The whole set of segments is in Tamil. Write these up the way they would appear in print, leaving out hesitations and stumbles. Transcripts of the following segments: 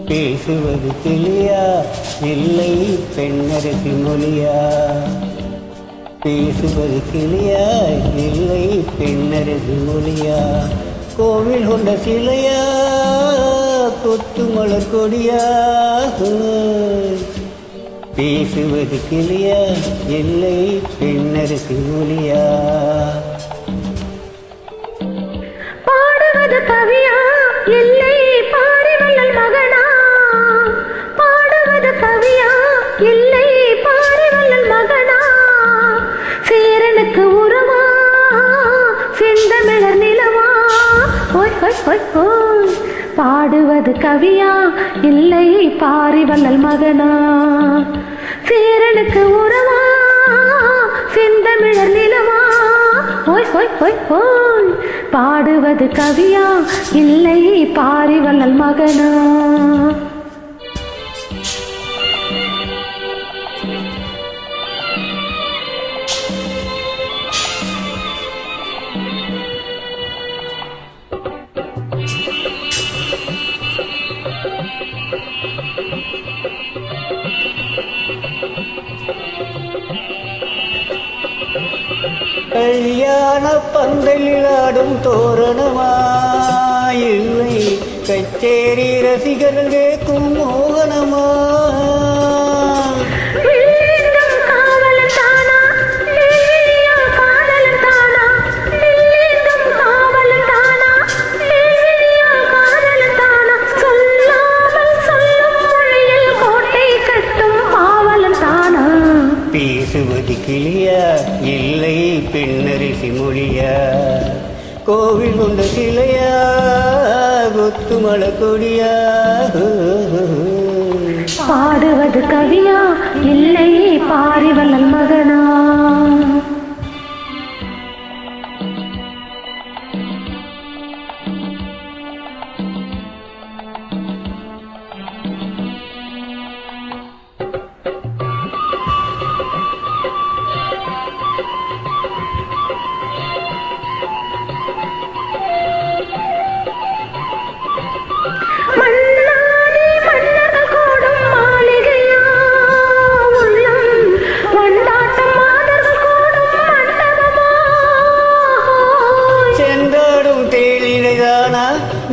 பேசுவது கிளியா இல்லை பெண்ணரசி மொழியா? பேசுவது கிளியா இல்லை பெண்ணரசி மொழியா? கோவில் கொண்ட சிலையா கொத்து மலர் கொடியா? பேசுவது கிளியா இல்லை பெண்ணரசி மொழியா? பாடுவது கவியா இல்லை பாரிவள்ளல் மகனா? பாடுவது கவியா இல்லை பாரிவள்ளல் மகனா? சேரனுக்கு உறவா செந்தமிழர் நிலவா? ஓய் ஓய் ஓய் ஓய். பாடுவது கவியா இல்லை பாரிவள்ளல் மகனா? சேரனுக்கு உறவா செந்தமிழர் நிலவா? ஓய் ஓய் ஓய் ஓய். பாடுவது கவியா இல்லை பாரிவள்ளல் மகனா? கல்யாண பந்தலில் ஆடும் தோரணமா இல்லை கச்சேரி ரசிகர்கள் கேட்கும் மோகனமா? பேசுவது கிளியா இல்லை பெண்ணரசி மொழியா? கோவில் கொண்ட சிலையா கொத்து மலர் கொடியா? பாடுவது கவியா இல்லை பாரிவள்ளல் மகனா?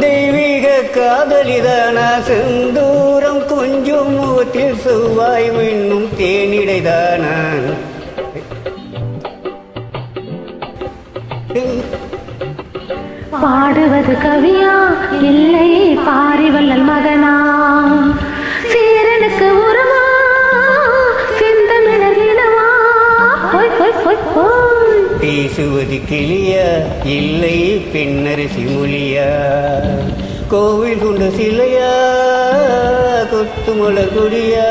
தெய்வீக காதலிதானா? செந்தூரம் கொஞ்சம் முகத்தில் செவ்வாய் மின்னும் தேனிடைதானா? பாடுவது கவியா இல்லை பாரிவள்ளல் மகனா? சேரனுக்கு உறவா செந்தமிழர் நிலவா? ஓய் ஓய் ஓய் ஓய். பேசுவது கிளியா இல்லை பெண்ணரசி மொழியா? கோவில் கொண்ட சிலையா கொத்து மலர் கொடியா?